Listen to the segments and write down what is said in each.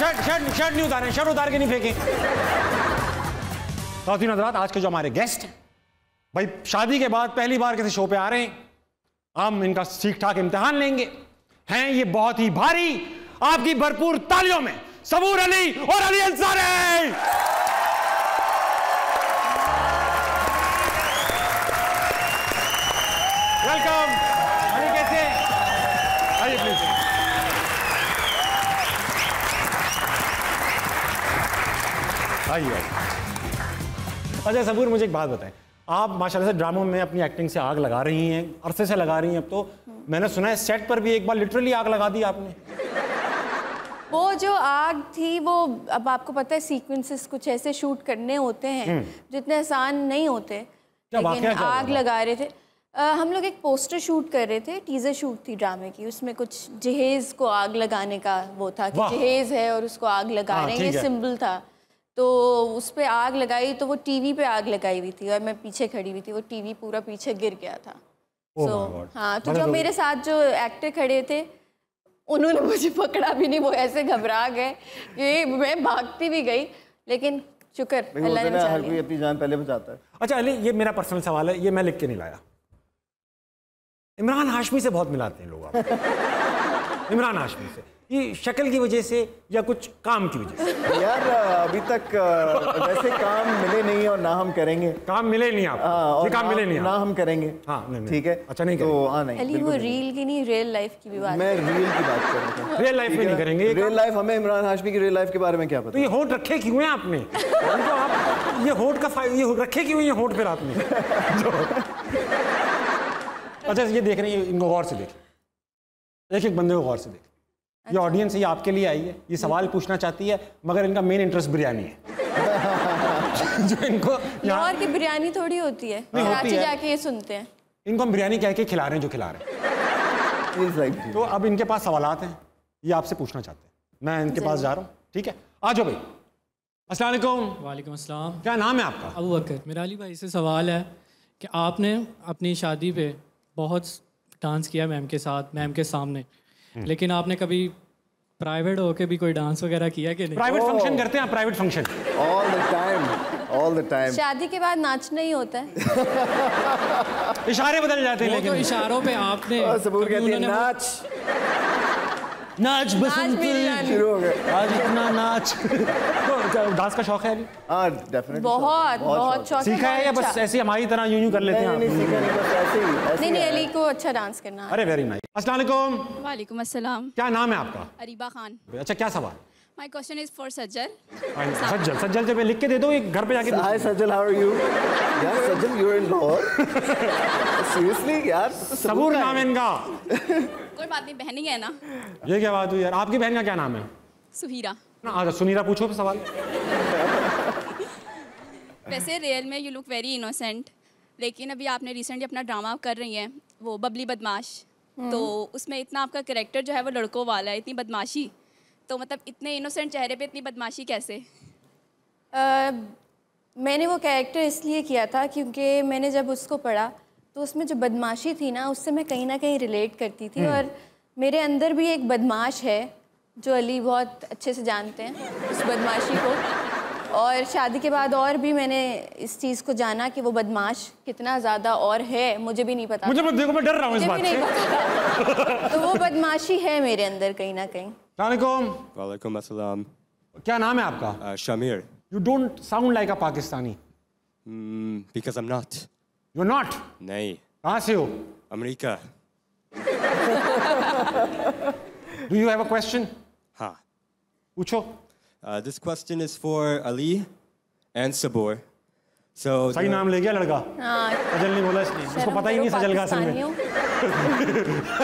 Shirt नहीं उतारें, shirt उतार के नहीं फेंकें। ख़वातीन हज़रात, आज के जो हमारे गेस्ट हैं भाई, शादी के बाद पहली बार किसी शो पे आ रहे हैं, हम इनका ठीक ठाक इम्तिहान लेंगे। हैं ये बहुत ही भारी, आपकी भरपूर तालियों में सबूर अली और अली अंसारी। वेलकम। अली कैसे? आइए प्लीज। आइए। अच्छा सबूर, मुझे एक बात बताएं, आप माशाल्लाह से ड्रामों में अपनी एक्टिंग से आग लगा रही हैं, अरसे से लगा रही हैं। अब तो मैंने सुना है सेट पर भी एक बार लिटरली आग लगा दी आपने। वो जो आग थी वो, अब आपको पता है सीक्वेंसेस कुछ ऐसे शूट करने होते हैं जितने आसान नहीं होते, लेकिन आग लगा रहे थे। हम लोग एक पोस्टर शूट कर रहे थे, टीजर शूट थी ड्रामे की, उसमें कुछ जहेज को आग लगाने का वो था कि जहेज है और उसको आग लगा रहे हैं, ये सिंबल था। तो उस पर आग लगाई तो वो टीवी पे आग लगाई हुई थी और मैं पीछे खड़ी हुई थी, वो टीवी पूरा पीछे गिर गया था। हाँ, तो जो मेरे साथ जो एक्टर खड़े थे उन्होंने मुझे पकड़ा भी नहीं, वो ऐसे घबरा गए कि मैं भागती भी गई, लेकिन शुक्र अल्लाह ने बचा लिया। हर कोई अपनी जान पहले बचाता है। अच्छा अली, ये मेरा पर्सनल सवाल है, ये मैं लिख के नहीं लाया। इमरान हाशमी से बहुत मिलाते हैं लोग आप। इमरान हाशमी से, ये शक्ल की वजह से या कुछ काम की वजह से? यार अभी तक वैसे काम मिले नहीं और ना हम करेंगे। काम मिले नहीं आप? और काम मिले नहीं ना हम करेंगे। हाँ, ठीक है। अच्छा नहीं तो नहीं, अली वो रील की नहीं, रियल लाइफ की भी बात। मैं रील की बात कर रहा हूँ। रियल लाइफ में नहीं करेंगे। रियल लाइफ, हमें इमरान हाशमी की रियल लाइफ के बारे में क्या पता? तो ये होठ रखे क्यों हैं आपने? आप ये होठ का ये रखे क्यों ये होठ फिर आपने? अच्छा ये देख रहे हैं, इनको गौर से देख, एक एक बंदे को गौर से देख। ये ऑडियंस ये आपके लिए आई है, ये सवाल पूछना चाहती है, मगर इनका मेन इंटरेस्ट बिरयानी है। जो इनको लाहौर की बिरयानी थोड़ी होती है, कराची जाके ये सुनते हैं। इनको हम बिरयानी कह के खिला रहे हैं जो खिला रहे हैं। तो अब इनके पास सवालात हैं, ये आपसे पूछना चाहते हैं, मैं इनके पास जा रहा हूँ। ठीक है, आ जाओ भाई। अस्सलाम वालेकुम। वालेकुम अस्सलाम। क्या नाम है आपका? अबू बकर। मेरा अली भाई से सवाल है कि आपने अपनी शादी पे बहुत डांस किया मैम के साथ, मैम के सामने, लेकिन आपने कभी प्राइवेट होके भी कोई डांस वगैरह किया कि नहीं? प्राइवेट फंक्शन करते हैं, private function all the time. शादी के बाद नाचना ही होता है। इशारे बदल जाते हैं, लेकिन तो इशारों पे आपने सबूर कहते हैं नाच नाच बसंत शुरू हो गया आज इतना नाच। तो डांस का शौक है अभी? हाँ डेफिनेटली, बहुत शौक। सीखा है या बस ऐसे हमारी तरह यूं करते हैं? नहीं सीखा नहीं, बस ऐसे ही। नहीं, अली को अच्छा डांस करना। अरे वेरी नाइस। अस्सलाम वालेकुम। वालेकुम अस्सलाम। क्या नाम है आपका? अरीबा खान। अच्छा क्या सवाल? My question is for Sajal. Sajal जब लिख के दे दो, एक घर पे जाके। Hi Sajal, how are you? यार Sajal, you are in Lahore? Seriously यार? सबूर नाम है इनका। कोई बात नहीं, बहन ही है ना। ये क्या बात हुई यार? आपकी बहन का क्या नाम है? सुहीरा। ना सुनीरा, पूछो सवाल। वैसे रियल में यू लुक वेरी इनोसेंट, लेकिन अभी आपने रिसेंटली अपना ड्रामा कर रही हैं वो बबली बदमाश, तो उसमें इतना आपका कैरेक्टर जो है वो लड़कों वाला है, इतनी बदमाशी, तो मतलब इतने इनोसेंट चेहरे पे इतनी बदमाशी कैसे? मैंने वो कैरेक्टर इसलिए किया था क्योंकि मैंने जब उसको पढ़ा तो उसमें जो बदमाशी थी ना, उससे मैं कहीं ना कहीं रिलेट करती थी। और मेरे अंदर भी एक बदमाश है जो अली बहुत अच्छे से जानते हैं उस बदमाशी को। और शादी के बाद और भी मैंने इस चीज़ को जाना कि वो बदमाश कितना ज़्यादा और है, मुझे भी नहीं पता। मुझे देखो, मैं डर रहा हूँ इस बात से। तो वो बदमाशी है मेरे अंदर कहीं ना कहीं। वालेकुम अस्सलाम। क्या नाम है आपका? Shamir. You don't sound like a Pakistani. Because I'm not. You're not? नहीं। कहाँ से हो? America. Do you have a question? हाँ। पूछो। This question is for Ali and Sabur. So सही नाम ले गया लड़का। सजल नहीं बोला इसने, इसको पता ही नहीं सजल का असल में।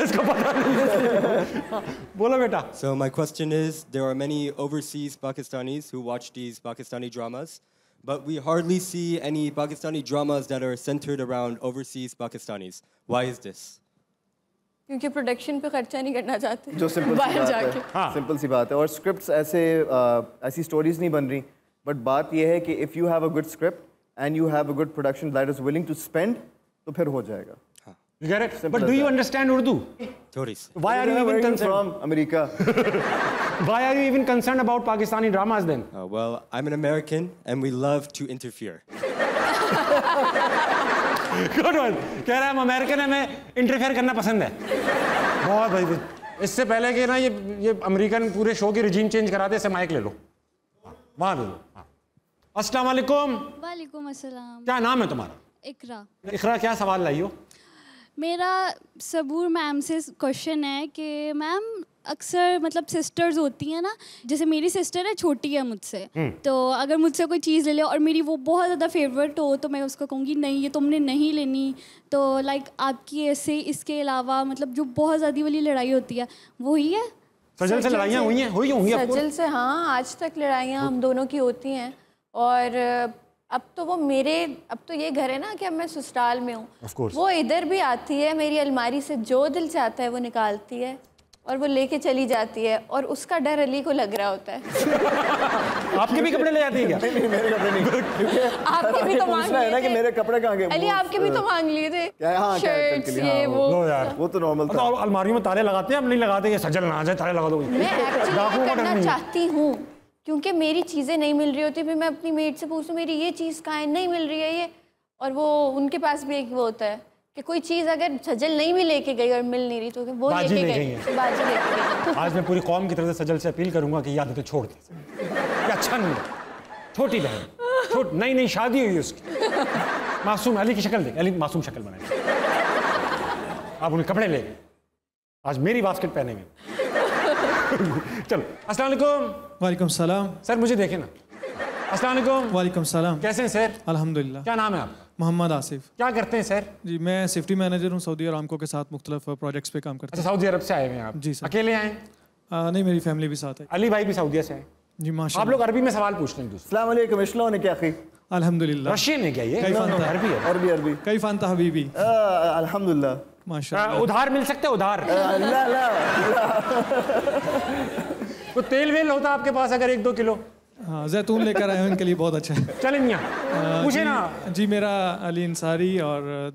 इसको पता नहीं। बोलो बेटा। So my question is, there are many overseas Pakistanis who watch these Pakistani dramas, but we hardly see any Pakistani dramas that are centered around overseas Pakistanis. Why is this? क्योंकि प्रोडक्शन पे खर्चा नहीं करना चाहते, जो simple बाहर जाके। Simple सी बात है। और स्क्रिप्ट्स ऐसी स्टोरीज नहीं बन रही, बट बात यह है कि if you have a good script and you have a good production that is willing to spend, तो फिर हो जाएगा। You get it? But do you understand Urdu? थोड़ी। Why are you even concerned? From America. Why are you even concerned about Pakistani dramas then? Well, I'm an American and we love to interfere. Good one. कह रहा है हम American है, मैं interfere करना पसंद है। बहुत भाई, इससे पहले कि ना ये अमेरिकन पूरे शो की रिजीम चेंज करा दे, इससे माइक ले लो, वहाँ ले लो। अस्सलाम वालेकुम। वालेकुम अस्सलाम। क्या नाम है तुम्हारा? इकरा। इकरा, क्या सवाल लाई हो? मेरा सबूर मैम से क्वेश्चन है कि मैम अक्सर मतलब सिस्टर्स होती हैं ना, जैसे मेरी सिस्टर है, छोटी है मुझसे, तो अगर मुझसे कोई चीज़ ले ले और मेरी वो बहुत ज़्यादा फेवरेट हो तो मैं उसको कहूँगी नहीं ये तुमने नहीं लेनी, तो लाइक आपकी ऐसे इसके अलावा मतलब जो बहुत ज़्यादा वाली लड़ाई होती है वो ही है? सजल से लड़ाइयाँ हुई होंगी आपको? सजल से हाँ, आज तक लड़ाइयाँ हम दोनों की होती हैं। और अब तो वो अब तो ये घर है ना कि अब मैं ससुराल में हूँ, वो इधर भी आती है, मेरी अलमारी से जो दिल चाहता है वो निकालती है और वो लेके चली जाती है, और उसका डर अली को लग रहा होता है। आपके भी कपड़े ले जाती है क्या? नहीं, मेरे कपड़े नहीं। आपके भी तो मांग लिए है ना कि मेरे कपड़े कहाँ गए? अली आपके भी तो मांग लिए थे शर्ट्स, ये वो। लो यार, वो तो नॉर्मल था। तो अलमारी में ताले लगाते हैं, अब नहीं लगाते, ये सजल ना आ जाए ताले लगा दो। मैं एक्चुअली करना चाहती हूँ क्योंकि मेरी चीज़ें नहीं मिल रही होती, फिर मैं अपनी मेड से पूछूं मेरी ये चीज़ कहाँ है, नहीं मिल रही है ये, और वो उनके पास भी एक वो होता है कि कोई चीज़ अगर सजल नहीं भी लेके गई और मिल नहीं रही तो वो लेके गई, बाजी लेके गई। आज मैं पूरी कौम की तरफ से सजल से अपील करूंगा कि याद तो छोड़ दे, ये अच्छा नहीं है। छोटी बहन, नई शादी हुई उसकी, मासूम, अली की शक्ल देख, अली मासूम शक्ल बनाई, आप उन्हें कपड़े ले गए, आज मेरी बास्केट पहनेंगे। चलो, अस्सलाम वालेकुम। वालेकुम सलाम। सर मुझे देखें ना। अस्सलाम वालेकुम। वालेकुम सलाम। कैसे हैं सर? अल्हम्दुलिल्लाह। क्या नाम है आप? मोहम्मद आसिफ। क्या करते हैं सर? जी मैं सेफ्टी मैनेजर हूँ, सऊदी अरामको के साथ मुख्तलिफ प्रोजेक्ट्स पे काम करते हैं। अच्छा, सऊदी अरब से आए हुए हैं आप? जी सर। अकेले आए? नहीं, मेरी फैमिली भी साथ है। अली भाई भी सऊदीया से आए? जी माशाल्लाह। आप लोग अरबी में सवाल पूछते हैं? अस्सलाम वालेकुम, इस्लाम ने क्या की? अल्हम्दुलिल्लाह। रशियन है क्या ये? अरबी है। अरबी। कैफ अंत हबीबी? अल्हम्दुलिल्लाह। माशाल्लाह। उधार मिल सकते हैं? उधार? ला तो तेल वेल होता आपके पास अगर 1-2 किलो? हाँ, जैतून लेकर आए हैं, उनके लिए बहुत अच्छा है। चलें यहाँ पूछे ना। जी मेरा अली अंसारी और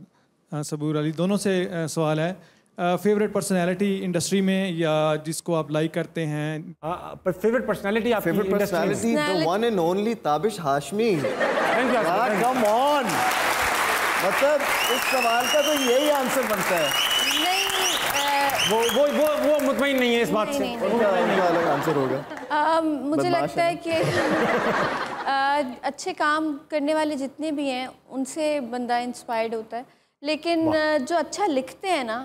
सबूर अली दोनों से सवाल है, फेवरेट पर्सनैलिटी इंडस्ट्री में या जिसको आप लाइक करते हैं? फेवरेट पर्सनैलिटी आपकी? Favourite personality the one and only Tabish Hashmi. Come on, मतलब इस सवाल का तो यही आंसर बनता है। वो मुतमईन नहीं है इस बात से। अलग आंसर होगा। मुझे लगता है कि अच्छे काम करने वाले जितने भी हैं उनसे बंदा इंस्पायर्ड होता है, लेकिन जो अच्छा लिखते हैं ना,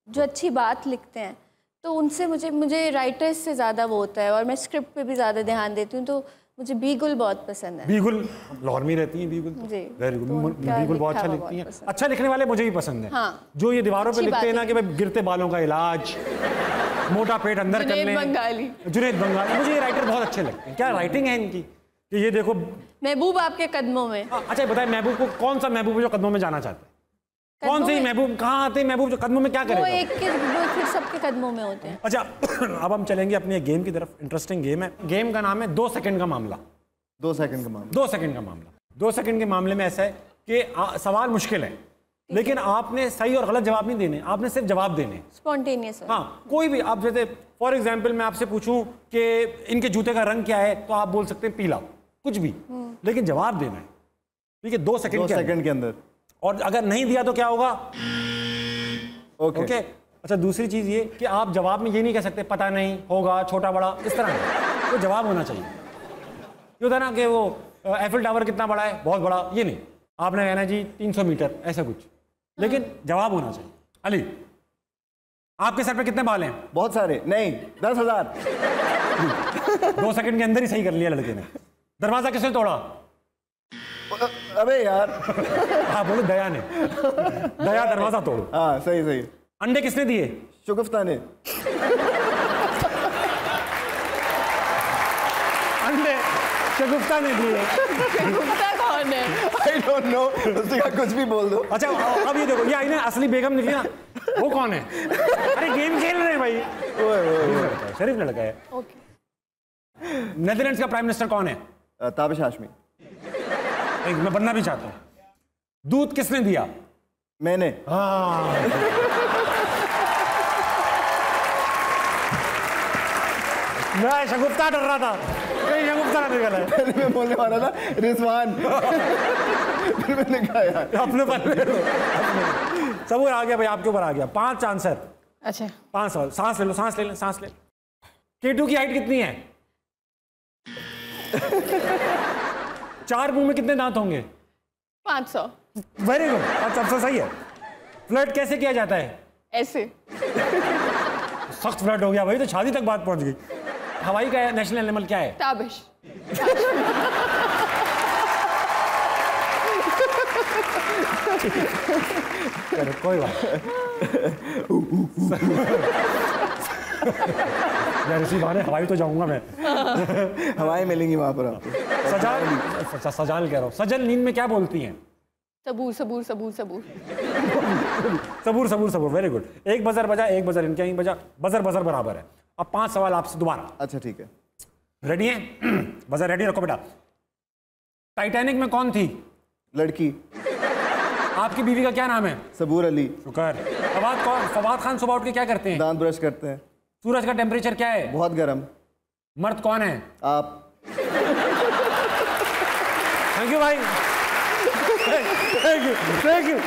जो अच्छी बात लिखते हैं, तो उनसे मुझे राइटर्स से ज़्यादा वो होता है, और मैं स्क्रिप्ट पे भी ज़्यादा ध्यान देती हूँ, तो मुझे बीगुल बहुत पसंद है। बीगुल लाहौर में रहती हैं? बीगुल वेरी गुड, बीगुल बहुत अच्छा लिखती हैं। अच्छा लिखने वाले मुझे भी पसंद है। हाँ, जो ये दीवारों पे लिखते हैं ना कि भाई गिरते बालों का इलाज, मोटा पेट अंदर कर लें, जुनैद बंगाली, मुझे ये राइटर बहुत अच्छे लगते हैं। क्या राइटिंग है इनकी कि ये देखो महबूब आपके कदमों में। अच्छा बताए महबूब को, कौन सा महबूब जो कदमों में जाना चाहते हैं? कौन से महबूब, कहाँ आते हैं महबूब जो कदमों में क्या करेगा? वो एक के वो फिर सबके कदमों में होते हैं। अच्छा अब हम चलेंगे अपने गेम की तरफ। इंटरेस्टिंग गेम है। गेम का नाम है 2 सेकंड का मामला। 2 सेकंड का मामला। 2 सेकंड का मामला। 2 सेकंड के मामले में ऐसा है कि सवाल मुश्किल है, लेकिन आपने सही और गलत जवाब नहीं देने, आपने सिर्फ जवाब देने स्पॉन्टेनियस। हाँ, कोई भी आप, जैसे फॉर एग्जाम्पल मैं आपसे पूछूं कि इनके जूते का रंग क्या है, तो आप बोल सकते हैं पीला, कुछ भी, लेकिन जवाब देना है। ठीक है, 2 सेकंड के अंदर। और अगर नहीं दिया तो क्या होगा? ओके। अच्छा, दूसरी चीज ये कि आप जवाब में ये नहीं कह सकते पता नहीं, होगा, छोटा बड़ा, इस तरह नहीं, तो जवाब होना चाहिए। ये होता है ना कि वो एफिल टावर कितना बड़ा है, बहुत बड़ा, ये नहीं, आपने कहना जी 300 मीटर, ऐसा कुछ, लेकिन जवाब होना चाहिए। अली, आपके सर पे कितने बाल हैं? बहुत सारे। नहीं, 10,000। 2 सेकंड के अंदर ही सही कर लिया लड़के ने। दरवाजा किसने तोड़ा? अबे यार। हाँ बोलो, दया ने। दया दरवाजा तोड़ो। हाँ सही सही। अंडे किसने दिए? शुगुफ्ता ने। अंडे शगुफ्ता ने दिए। शगुफ्ता कौन है? I don't know, उसने कहा कुछ भी बोल दो। अच्छा अब ये देखो, ये आई ना असली बेगम निकली ना, वो कौन है? अरे गेम खेल रहे हैं भाई। शरीफ लड़का है। नेदरलैंड्स का प्राइम मिनिस्टर कौन है? ताबिश हाशमी। मैं बनना भी चाहता हूँ। दूध किसने दिया? मैंने। हाँ मैं शगुफ्ता डर रहा था कहीं शगुफ्ता ना निकला है। पहले मैं बोलने वाला था रिजवान, फिर मैंने कहा यार अपने पर सबूर आ गया भाई, आपके ऊपर आ गया। 5 आंसर। अच्छा 5 सवाल। सांस ले लो, सांस ले लो, सांस ले। K2 की हाइट कितनी है? 4 मुंह में कितने दांत होंगे? 500। वेरी गुड, सबसे सही है। फ्लर्ट कैसे किया जाता है? ऐसे। सख्त फ्लर्ट हो गया भाई, तो शादी तक बात पहुंच गई। हवाई का नेशनल एनिमल क्या है? ताबिश। चलो कोई बात यार, इसी बहाने हवाई तो जाऊंगा मैं। हवाएं मिलेंगी वहां पर आपको। सजाल कह रहा हूँ। सजल नींद में क्या बोलती हैं? सबूर सबूर सबूर सबूर। सबूर सबूर सबूर। Very good. एक बजर बजा, एक बजर इनके यहीं बजा, बजर बजर बराबर है। अब 5 सवाल आपसे दोबारा। अच्छा ठीक है, रेडी है? बजर रेडी रखो बेटा। टाइटैनिक में कौन थी? लड़की। आपकी बीवी का क्या नाम है? सबूर अली। शुक्र। फवाद खान सुबह उठ के क्या करते हैं? दांत ब्रश करते हैं। सूरज का टेम्परेचर क्या है? बहुत गर्म। मर्द कौन है? आप। थैंक यू भाई, थैंक यू थैंक यू।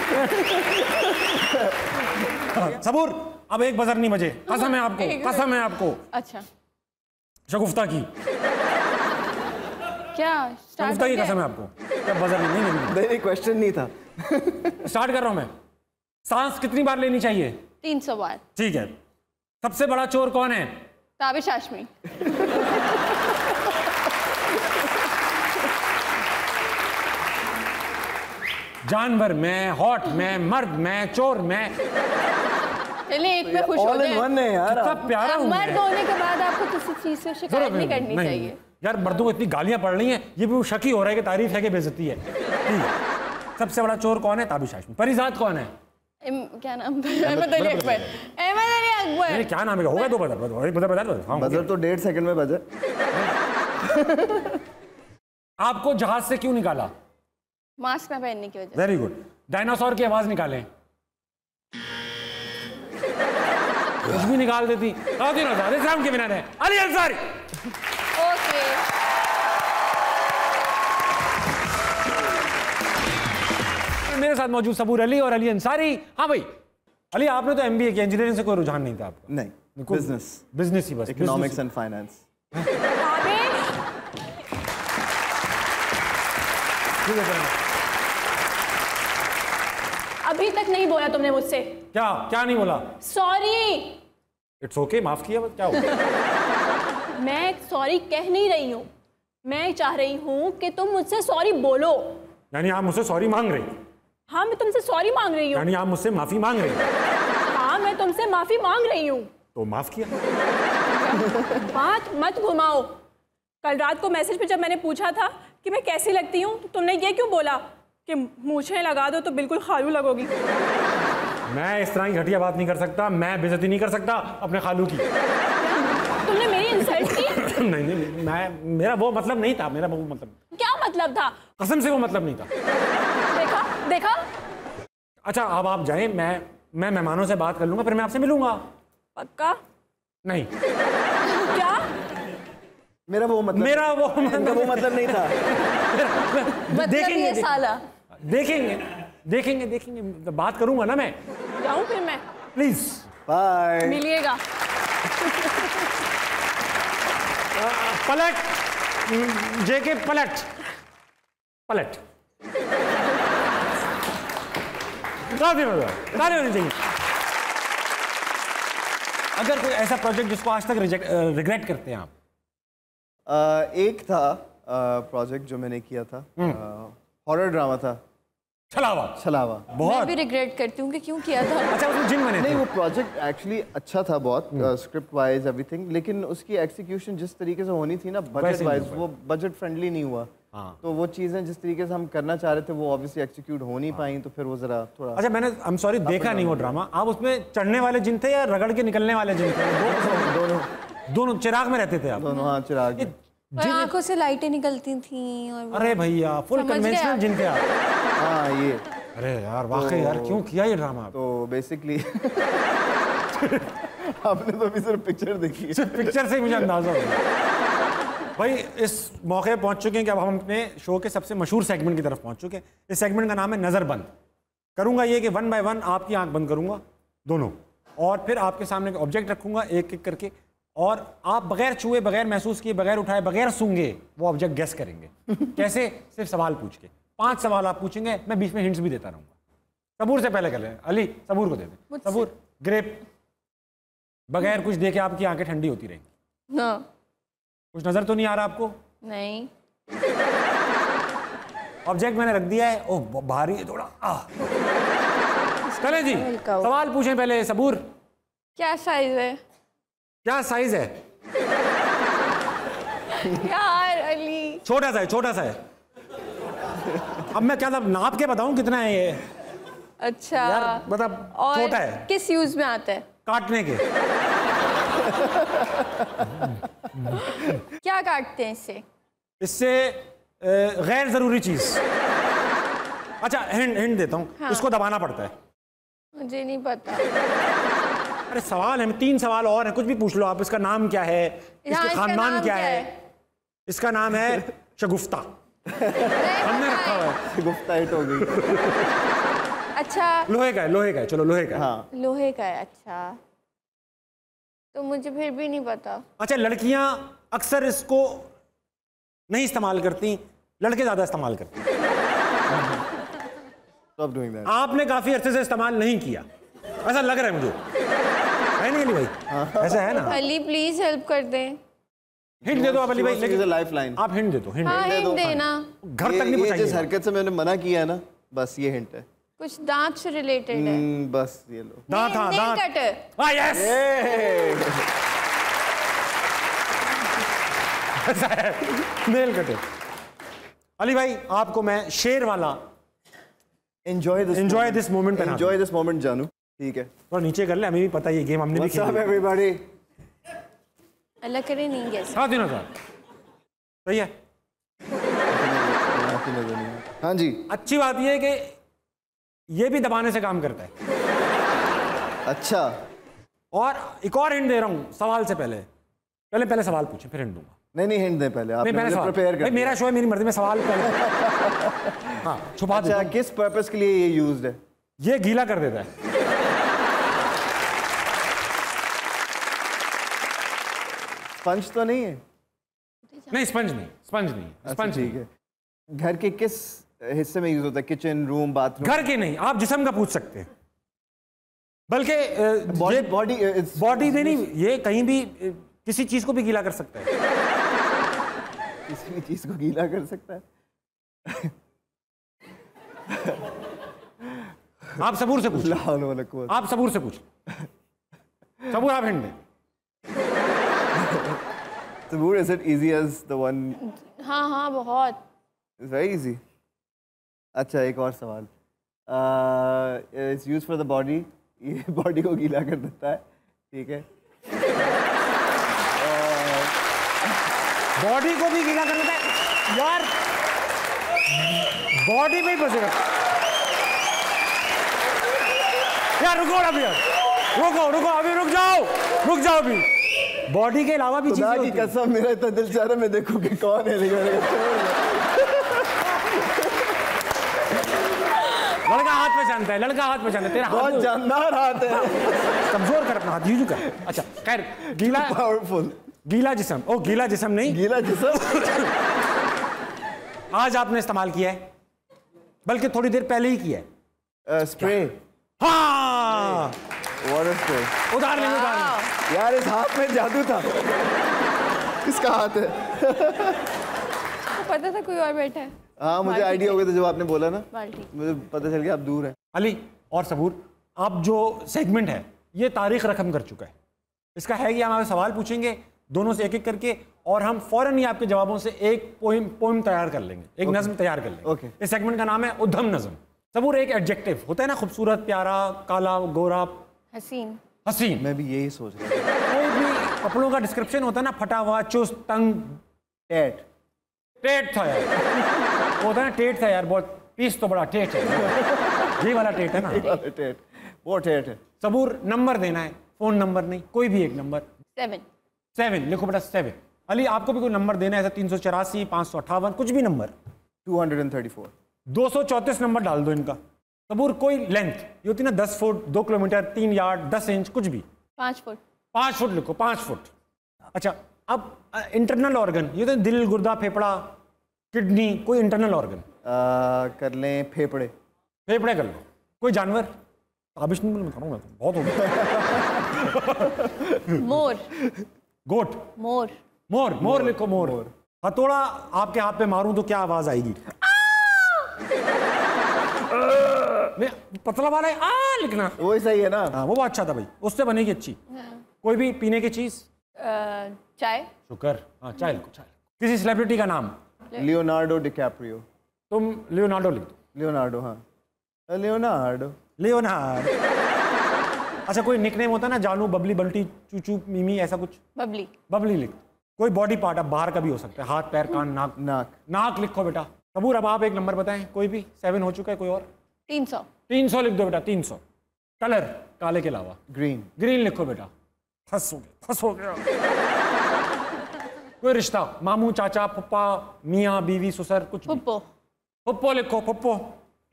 सबूर अब एक बजर नहीं बजे, कसम है आपको, कसम है आपको। अच्छा शगुफ्ता की, क्या शगुफ्ता की कसम है आपको। क्या बजर नहीं? क्वेश्चन नहीं था। स्टार्ट कर रहा हूं मैं। सांस कितनी बार लेनी चाहिए? 300 बार। ठीक है। सबसे बड़ा चोर कौन है? ताबिश हाशमी। जानवर में, हॉट में, मर्द में, चोर में। चलिए एक में खुश हो ऑल इन जाए। वन है यार। कितना प्यारा हूं मैं। मर्द होने के बाद आपको किसी चीज से शिकायत नहीं करनी चाहिए। यार मर्दों को इतनी गालियां पड़ रही हैं, ये भी शक ही हो रहा है कि तारीफ है कि बेइज्जती है। ठीक है। सबसे बड़ा चोर कौन है? ताबिश हाशमी। परिजात कौन है? क्या नाम? अहमद अली अकबर। अहमद अली अकबर। क्या नाम है? होगा 2 बजर। बजर तो 1.5 सेकंड में बजा। आपको जहाज से क्यों निकाला? मास्क ना पहनने की वजह। Very good. डायनासोर की आवाज निकालें। कुछ भी निकाल देती। इस्लाम के बिना अली अंसारी। ओके। मेरे साथ मौजूद सबूर अली और अली अंसारी। हाँ भाई अली, आपने तो MBA किया, इंजीनियरिंग से कोई रुझान नहीं था आपको? नहीं, बिजनेस ही बस। Economics and finance. अभी तक नहीं बोला तुमने मुझसे। क्या क्या नहीं बोला? सॉरी। इट्स ओके, माफ किया। क्या हुआ? मैं सॉरी कह नहीं रही हूँ, मैं चाह रही हूँ कि तुम मुझसे सॉरी बोलो। यानी आप मुझसे सॉरी मांग रही? हाँ मैं तुमसे सॉरी मांग रही हूँ। यानी आप मुझसे माफी मांग रही? हाँ मैं तुमसे माफी मांग रही हूँ। तो माफ किया। बात मत घुमाओ। कल रात को मैसेज पे जब मैंने पूछा था कि मैं कैसी लगती हूँ, तो तुमने ये क्यों बोला कि मूछें लगा दो तो बिल्कुल खालू लगोगी? मैं इस तरह की घटिया बात नहीं कर सकता, मैं बेइज्जती नहीं कर सकता अपने खालू की। तुमने मेरी इंसल्ट की? नहीं, मेरा वो मतलब नहीं था। मेरा वो मतलब क्या मतलब था? कसम से वो मतलब नहीं था। देखा? अच्छा अब आप जाएं, मैं मेहमानों से बात कर लूंगा, फिर मैं आपसे मिलूंगा। पक्का? नहीं। क्या? मेरा वो मतलब नहीं था। देखेंगे साला। देखेंगे बात करूंगा ना मैं। जाऊं फिर मैं? Please bye. मिलिएगा। पलट जेके, पलट। काफी ताली होनी चाहिए। अगर कोई ऐसा प्रोजेक्ट जिसको आज तक रिग्रेट करते हैं आप? एक था प्रोजेक्ट जो मैंने किया था, हॉरर ड्रामा था, छलावा। बहुत मैं भी रिग्रेट करती हूँ कि क्यों किया था। अच्छा उसमें जिन बने थे? नहीं, वो प्रोजेक्ट एक्चुअली अच्छा था बहुत, स्क्रिप्ट वाइज एवरीथिंग, लेकिन उसकी एक्सिक्यूशन जिस तरीके से होनी थी ना, बजट वाइज वो बजट फ्रेंडली नहीं हुआ। तो वो चीज़ें जिस तरीके से हम करना चाह रहे थे वो ऑब्वियसली एक्सिक्यूट हो नहीं पाई, तो फिर वो जरा थोड़ा। अच्छा मैंने आई एम सॉरी देखा नहीं वो ड्रामा। आप उसमें चढ़ने वाले जिन थे या रगड़ के निकलने वाले जिन थे? दोनों चिराग में रहते थे आप? दोनों, हाँ चिराग। आंखों से लाइटें निकलती थी और अरे भैया फुल कन्वेंशनल जिन थे आप। हाँ ये। अरे यार वाकई यार क्यों किया ये ड्रामा? तो बेसिकली आपने तो अभी सिर्फ पिक्चर देखी है। सिर्फ पिक्चर से ही मुझे अंदाजा हो गया। भाई इस मौके पहुंच चुके हैं कि अब हम अपने शो के सबसे मशहूर सेगमेंट की तरफ पहुंच चुके हैं। इस सेगमेंट का नाम है नज़र बंद। करूंगा ये कि 1 बाय 1 आपकी आंख बंद करूंगा दोनों, और फिर आपके सामने एक ऑब्जेक्ट रखूंगा एक एक करके, और आप बगैर छुए, बगैर महसूस किए, बगैर उठाए, बगैर सूंघे वो ऑब्जेक्ट गेस करेंगे। कैसे? सिर्फ सवाल पूछ के। 5 सवाल आप पूछेंगे, मैं बीच में हिंट्स भी देता रहूंगा। सबूर से पहले कर लें। अली सबूर को दे दें। सबूर ग्रेप। बगैर कुछ देखे आपकी आंखें ठंडी होती रहेंगी। नो। कुछ नजर तो नहीं आ रहा आपको? नहीं। ऑब्जेक्ट मैंने रख दिया है। ओह भारी है थोड़ा। चले जी सवाल पूछें पहले। सबूर क्या साइज है? क्या साइज है? यार अली छोटा सा है, छोटा सा है। अब मैं क्या नाप के बताऊं कितना है ये? अच्छा यार मतलब और छोटा है। किस यूज में आता है? काटने के। क्या काटते हैं इससे? इससे गैर जरूरी चीज। अच्छा हिंट देता हूँ। हाँ। इसको दबाना पड़ता है। मुझे नहीं पता। अरे सवाल है, 3 सवाल और है, कुछ भी पूछ लो आप। इसका नाम क्या है? इसका खानदान क्या है? इसका नाम है शगुफ्ता। हमने रखा हुआ है। शगुफ्ता हिट हो गई। अच्छा लोहे का है, लोहे का है। चलो लोहे का है। हाँ लोहे का है। अच्छा तो मुझे फिर भी नहीं पता। अच्छा लड़कियां अक्सर इसको नहीं इस्तेमाल करती, लड़के ज्यादा इस्तेमाल करते हैं। Stop doing that. आपने काफी अरसे से इस्तेमाल नहीं किया, ऐसा लग रहा है मुझे। है नहीं अली भाई? ऐसा है ना? अली प्लीज हेल्प कर दें। हिंट दे दो आप अली भाई। लेकिन लाइफ लाइन आप हिंट दे दो। हिंट हाँ हिंट देना। घर तक नहीं जिस पहुंचाएंगे। हरकत से मैंने मना किया है ना, बस ये हिंट है। कुछ दांत से रिलेटेड है। बस ये लो। दांत। हाँ दांत। कटर। हाँ यस। ऐसा है, नेल कटर। अली भाई आपको मैं शेर वाला enjoy this moment enjoy this moment जानू। ठीक है और नीचे कर ले, हमें भी पता है ये गेम हमने भी What's up खेली। everybody? अल्लाह करे नहीं गैस। हाँ दिनों साहब सही है। हाँ जी अच्छी बात यह है कि ये भी दबाने से काम करता है। अच्छा और एक और हिंट दे रहा हूँ सवाल से पहले। पहले सवाल पूछे फिर हिंट दूंगा। नहीं हिंट दे पहले। नहीं, आपने मुझे प्रिपेयर कर मेरा शो है, मेरी मर्जी में सवाल पहले। हाँ छुपा अच्छा किस पर्पस के लिए ये यूज्ड है? ये गीला कर देता है। स्पंज तो नहीं है? नहीं स्पंज नहीं, स्पंज नहीं। स्पंज ठीक है। घर के किस हिस्से में यूज होता है? Kitchen, room, bathroom? घर के नहीं, आप जिस्म का पूछ सकते हैं। बल्कि बॉडी में नहीं, ये कहीं भी किसी चीज को भी गीला कर सकता है। किसी भी चीज को गीला कर सकता है। आप सबूर से पूछ। आप सबूर से पूछ। सबूर आप हिंट दें। सबूर is it easy as the one? हाँ बहुत। It's very easy. अच्छा एक और सवाल। It's use for the body. ये बॉडी को गीला कर देता है। ठीक है। बॉडी को भी गीला कर देता है यार। बॉडी में ही बचेगा यार। रुको अभी यार, रुको अभी रुक जाओ अभी। बॉडी के अलावा भी चीजें होती हैं। कसम मेरा इतना दिल चाह रहा है मैं देखूं कि कौन है। लड़का हाथ में जानता है, तेरा हाथ बहुत जानदार हाथ है। कमजोर कर अपना हाथ, यूं कर। अच्छा खैर गीला, पावरफुल। गीला जिस्म। ओ गीला जिस्म नहीं, गीला जिस्म। आज आपने इस्तेमाल किया है, बल्कि थोड़ी देर पहले ही किया है। स्प्रे। हाँ वाटर स्प्रे। उधार लेंगे। यार इस हाथ में जादू था। किसका हाथ है? पता था कोई और बैठा है। हाँ मुझे आइडिया हो गया था जब आपने बोला ना। बाल्टी। मुझे पता चल गया आप दूर हैं। अली और सबूर, आप जो सेगमेंट है ये तारीख रकम कर चुका है। इसका है कि हम आपसे सवाल पूछेंगे दोनों से एक एक करके, और हम फौरन ही आपके जवाबों से एक पोइम तैयार कर लेंगे, एक नज्म तैयार कर लेंगे। इस सेगमेंट का नाम है उद्धम नज्म। सबूर एक एडजेक्टिव होता है ना, खूबसूरत, प्यारा, काला, गोरा, हसीन। मैं भी यही सोच रहा था। कोई भी कपड़ों का डिस्क्रिप्शन होता है ना, फटा हुआ, चुस्त, तंग, टेट था यार। वो होता है ना टेट था यार, बहुत पीस तो बड़ा टेट है। ये वाला टेट है ना। टेट वो टेट है। सबूर नंबर देना है फोन नंबर नहीं, कोई भी एक नंबर। 7 लिखो बेटा 7। अली आपको भी कोई नंबर देना है ऐसा? 384, 558, कुछ भी नंबर। 234। 234 नंबर डाल दो इनका। सबूर कोई लेंथ ये होती है ना, 10 फुट, 2 किलोमीटर, 3 यार्ड, 10 इंच, कुछ भी। 5 फुट। 5 फुट लिखो, 5 फुट। अच्छा, अब इंटरनल ऑर्गन, ये तो दिल, गुर्दा, फेफड़ा, किडनी, कोई इंटरनल ऑर्गन कर लें फेफड़े। फेफड़े कर लो। कोई जानवर? काबिश नहीं बोलूंगा, बहुत हो गया। मोर। गोट। मोर। मोर। मोर लिखो, मोर। हथौड़ा आपके हाथ पे मारूं तो क्या आवाज आएगी? पतला वाला है आ लिखना, वो सही है ना? हाँ वो अच्छा था भाई, उससे बनेगी अच्छी। कोई भी पीने की चीज? चाय। शुक्र। हाँ चाय लिखो, चाय। किसी सेलिब्रिटी का नाम? Leonardo DiCaprio. तुम लियोनार्डो लिख दो। लियोनार्डो, हाँ लियोनार्डो। लियोनार्ड। अच्छा, कोई निकनेम होता है ना, जानू, बबली, बल्टी, चूचू, मिमी, ऐसा कुछ? बबली। बबली लिख। कोई बॉडी पार्ट अब बाहर का भी हो सकता है, हाथ, पैर, कान, नाक। नाक। नाक लिखो बेटा। सबूर अब आप एक नंबर बताएं, कोई भी। 7 हो चुका है, कोई और? 300। 300 लिख दो बेटा, 300। कलर काले के अलावा? ग्रीन। ग्रीन लिखो बेटा। फंस हो गया। कोई रिश्ता? मामू, चाचा, पप्पा, मियाँ, बीवी, ससुर, कुछ? फुप्पो। फुप्पो लिखो, फुप्पो।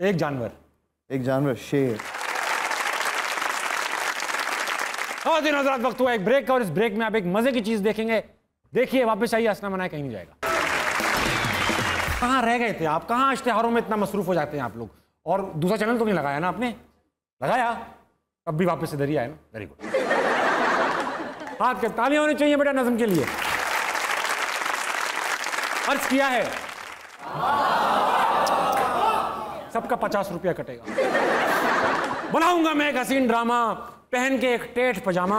एक जानवर? एक जानवर शेर। दिन हज़रात, वक्त हुआ एक ब्रेक का, और इस ब्रेक में आप एक मजे की चीज देखेंगे। देखिए, वापस आइए, हंसना मनाए कहीं नहीं जाएगा। कहाँ रह गए थे आप? कहाँ इश्तिहारों में इतना मसरूफ हो जाते हैं आप लोग? और दूसरा चैनल तो नहीं लगाया ना आपने? लगाया, अब भी वापस इधर ही आए ना। Very good. हाथ के तालियां होनी चाहिए बेटा नज़म के लिए। अर्ज किया है सबका 50 रुपया कटेगा। बनाऊंगा मैं एक हसीन ड्रामा, पहन के एक टेठ पजामा।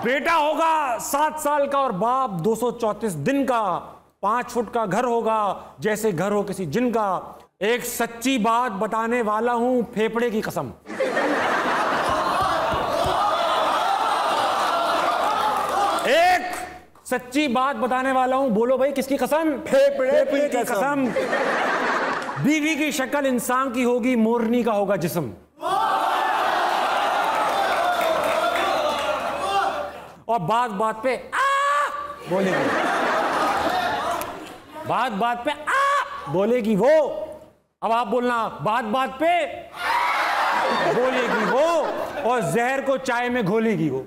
बेटा होगा 7 साल का और बाप 234 दिन का। 5 फुट का घर होगा जैसे घर हो किसी जिन का। एक सच्ची बात बताने वाला हूं, फेफड़े की कसम। एक सच्ची बात बताने वाला हूं, बोलो भाई किसकी कसम? फेफड़े की कसम। बीवी की शक्ल इंसान की होगी, मोरनी का होगा जिस्म। और बात बात पे बोलेगी, बात बात पे बोलेगी वो। अब आप बोलना, बात बात पे बोलेगी वो, और जहर को चाय में घोलेगी वो।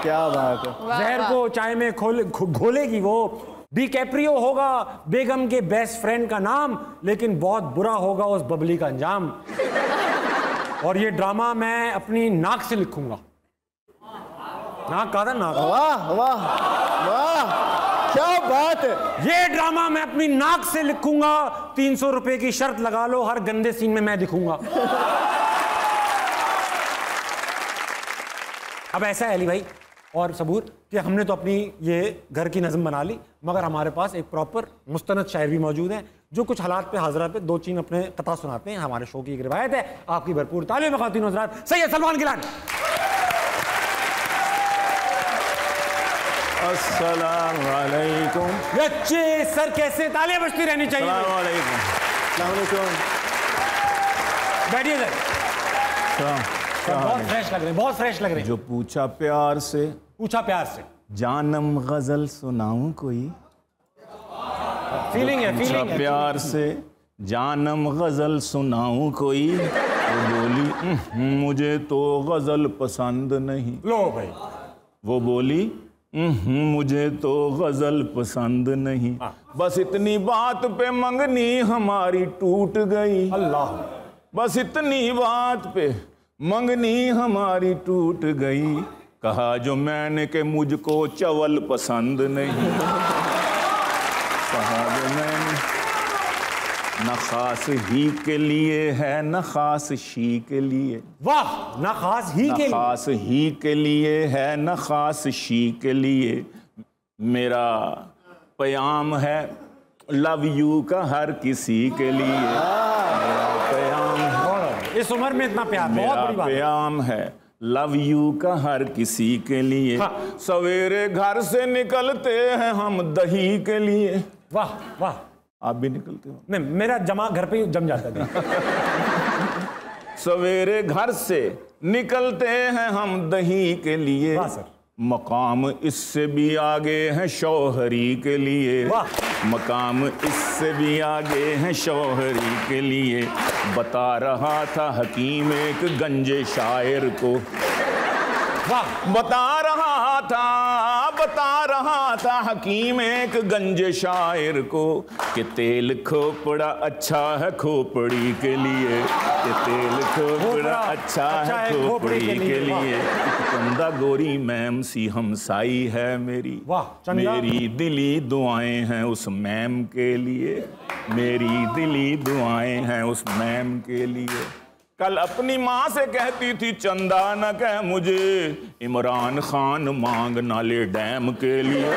क्या बात है। जहर को चाय में घोलेगी वो। डिकैप्रियो होगा बेगम के बेस्ट फ्रेंड का नाम, लेकिन बहुत बुरा होगा उस बबली का अंजाम। और ये ड्रामा मैं अपनी नाक से लिखूंगा। नाक कहा था, नाक। वाह वाह वाह, क्या बात है। ये ड्रामा मैं अपनी नाक से लिखूंगा। 300 रुपए की शर्त लगा लो, हर गंदे सीन में मैं दिखूंगा। अब ऐसा है अली भाई और सबूर कि हमने तो अपनी ये घर की नज़म बना ली, मगर हमारे पास एक प्रॉपर मुस्तनद शायर भी मौजूद है जो कुछ हालात पे हाजरा पे 2-3 अपने कथा सुनाते हैं। हमारे शो की एक रिवायत है। आपकी भरपूर तालियों में ख़वातीन हज़रात, सैयद सलमान गिलानी। अस्सलाम वालेकुम। अच्छे सर, कैसे? तालियां बजती रहनी चाहिए। बैठिए सर। बहुत फ्रेश लग रहे हैं, बहुत फ्रेश लग रहे हैं। जो पूछा प्यार से, पूछा प्यार से, जानम गजल सुनाऊं कोई। फीलिंग है, पूछा फीलिंग है। प्यार से जानम गजल सुनाऊं कोई, वो बोली मुझे तो गजल पसंद नहीं। लो भाई। वो बोली मुझे तो गजल पसंद नहीं। बस इतनी बात पे मंगनी हमारी टूट गई। अल्लाह। बस इतनी बात पे मंगनी हमारी टूट गई। कहा जो मैंने कि मुझको चवल पसंद नहीं। कहा जो मैंने, न खास ही के लिए है न खास शी के लिए। वाह, न खास ही के लिए, खास ही के लिए है न खास शी के लिए। मेरा प्याम है लव यू का हर किसी के लिए। मेरा प्याम है, इस उम्र में इतना प्यार, बहुत मेरा बड़ी बात है। प्याम है लव यू का हर किसी के लिए। सवेरे घर से निकलते हैं हम दही के लिए। वाह वाह। आप भी निकलते हो? नहीं, मेरा जमा घर पे ही जम जाता था। सवेरे घर से निकलते हैं हम दही के लिए, मकाम इससे भी आगे है शौहरी के लिए, मकाम इससे भी आगे है शौहरी के लिए। बता रहा था हकीम एक गंजे शायर को, बता रहा था हकीम एक गंजे शायर को कि तेल खोपड़ा अच्छा है खोपड़ी के लिए, कि तेल खोपड़ा अच्छा है खोपड़ी के लिए। चंदा गोरी मैम सी हमसाई है मेरी, मेरी दिली दुआएं हैं उस मैम के लिए, मेरी दिली दुआएं हैं उस मैम के लिए। कल अपनी माँ से कहती थी चंदा न कह मुझे, इमरान खान मांग नाले डैम के लिए।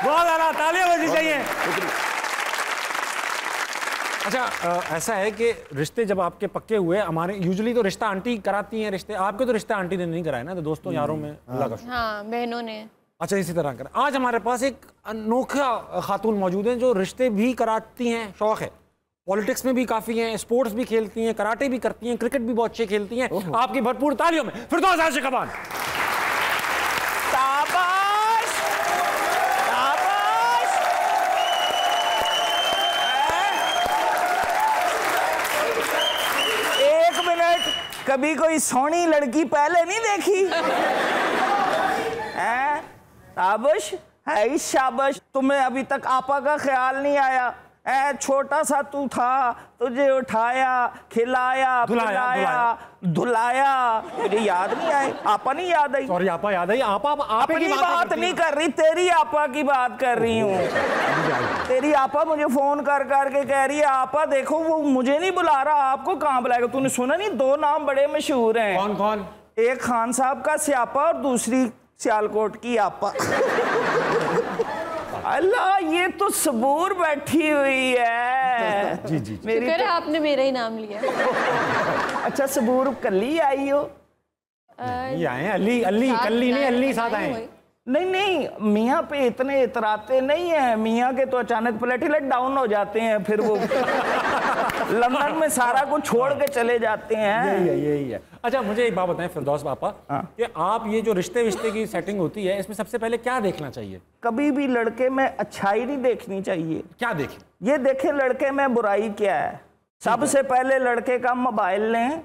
बहुत ज़्यादा तालियां बजनी चाहिए। अच्छा, ऐसा है कि रिश्ते जब आपके पक्के हुए, हमारे यूजुअली तो रिश्ता आंटी कराती हैं रिश्ते, आपके तो रिश्ता आंटी ने नहीं कराया ना, तो दोस्तों यारों में लगा। हाँ, बहनों ने। अच्छा, इसी तरह कर। आज हमारे पास एक अनोखा खातून मौजूद हैं जो रिश्ते भी कराती हैं, शौक है। पॉलिटिक्स में भी काफी हैं, स्पोर्ट्स भी खेलती हैं, कराटे भी करती हैं, क्रिकेट भी बहुत अच्छे खेलती हैं। आपकी भरपूर तालियों में फिरदौस आशिक खान। शाबाश, शाबाश। एक मिनट, कभी कोई सोनी लड़की पहले नहीं देखी? शाबाश है, शाबाश। तुम्हें अभी तक आपा का ख्याल नहीं आया? छोटा सा तू था, तुझे उठाया, खिलाया, पिलाया, धुलाया, मुझे याद नहीं आए? आपा नहीं याद आई? सॉरी आपा याद आई। आपा अपनी बात नहीं कर रही, तेरी आपा की बात कर रही हूँ। तेरी आपा मुझे फोन कर करके कह रही है, आपा देखो वो मुझे नहीं बुला रहा, आपको कहाँ बुलाएगा? तूने सुना नहीं? दो नाम बड़े मशहूर हैं। कौन कौन? एक खान साहब का स्यापा और दूसरी सियालकोट की आपा। अल्लाह, ये तो सबूर बैठी हुई है। जी जी, मेरी तो... आपने मेरा ही नाम लिया। अच्छा, सबूर कल्ली आई हो? ये आए अली, अली कल्ली नहीं, अली साथ आए। नहीं नहीं, मियाँ पे इतने इतराते नहीं है। मियाँ के तो अचानक प्लेटलेट डाउन हो जाते हैं, फिर वो लंदन में सारा कुछ छोड़ के चले जाते हैं। यही है। अच्छा, मुझे एक बात बताएं फिरदौस पापा, कि आप ये जो रिश्ते की सेटिंग होती है, इसमें सबसे पहले क्या देखना चाहिए? कभी भी लड़के में अच्छाई नहीं देखनी चाहिए। क्या देखें? ये देखें लड़के में बुराई क्या है। सबसे पहले लड़के का मोबाइल लें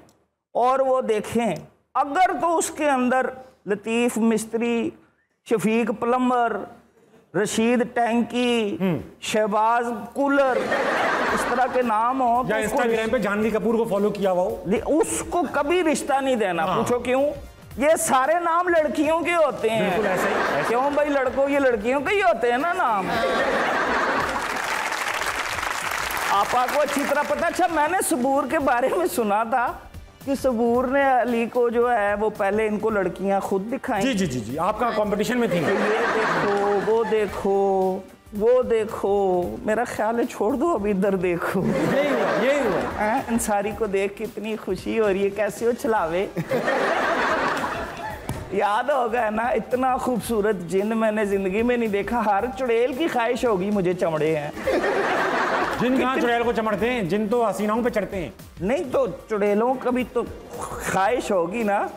और वो देखें, अगर तो उसके अंदर लतीफ मिस्त्री, शफीक प्लम्बर, रशीद टैंकी, शहबाज कूलर, इस तरह के नाम हो, या इंस्टाग्राम पे जानवी कपूर को फॉलो किया हुआ हो, उसको कभी रिश्ता नहीं देना। पूछो क्यों? ये सारे नाम लड़कियों के होते हैं। बिल्कुल ऐसे ही। क्यों भाई? लड़कों ये लड़कियों के ही होते हैं ना नाम। आपा को अच्छी तरह पता। अच्छा, मैंने सबूर के बारे में सुना था कि सबूर ने अली को जो है वो पहले इनको लड़कियां खुद दिखाई। जी जी जी जी, आपका कंपटीशन में थी। ये देखो, वो देखो, वो देखो, मेरा ख्याल है छोड़ दो, अभी इधर देखो। यही हुआ। अंसारी को देख के इतनी खुशी हो रही है, कैसे वो चलावे। याद होगा ना, इतना खूबसूरत जिन मैंने जिंदगी में नहीं देखा। हर चुड़ैल की ख्वाहिश होगी मुझे चमड़े हैं। जिन कहाँ चुड़ैल को चमड़ते हैं, जिन तो हसीनाओं पे चढ़ते हैं। नहीं तो चुड़ैलों का भी तो ख्वाहिश होगी ना।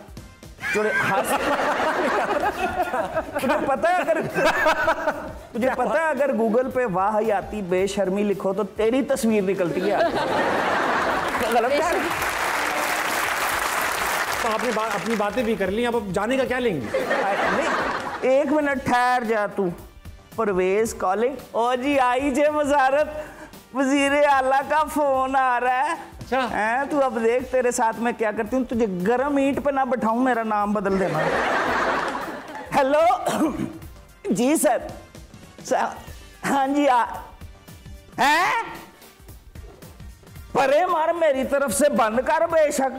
तुझे पता है अगर गूगल पे वाह याती बेशर्मी लिखो तो तेरी तस्वीर निकलती है। गलत है। तो आपने अपनी बातें भी कर ली, अब जाने का क्या लेंगे? नहीं, एक मिनट ठहर जा तू। परवेज कॉलिंग। ओ जी, आई जे वजारत वजीर आला का फोन आ रहा है। अच्छा, तू अब देख तेरे साथ में क्या करती हूँ। तुझे गरम ईंट पे ना बैठाऊं, मेरा नाम बदल देना। हेलो जी सर। हाँ जी, हैं? परे मार, मेरी तरफ से बंद कर बेशक।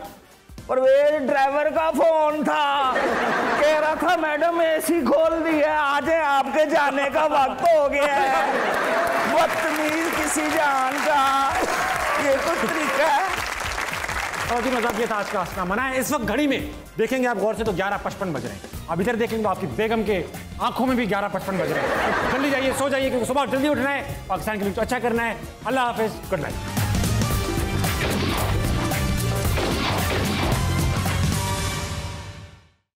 परवेज ड्राइवर का फोन था, कह रहा था मैडम एसी खोल दी है, आज आपके जाने का वक्त हो गया है। बदतमीज किसी जान का, ये तो तरीका है। और मजाक ये था आज का हंसना मना है। इस वक्त घड़ी में देखेंगे आप गौर से तो 11:55 बज रहे हैं। अब इधर देखेंगे तो आपकी बेगम के आंखों में भी 11:55 बज रहे हैं। जल्दी जाइए, सो जाइए, क्योंकि सुबह जल्दी उठना है, पाकिस्तान के लिए तो अच्छा करना है। अल्लाह हाफिज, गुड नाइट। है।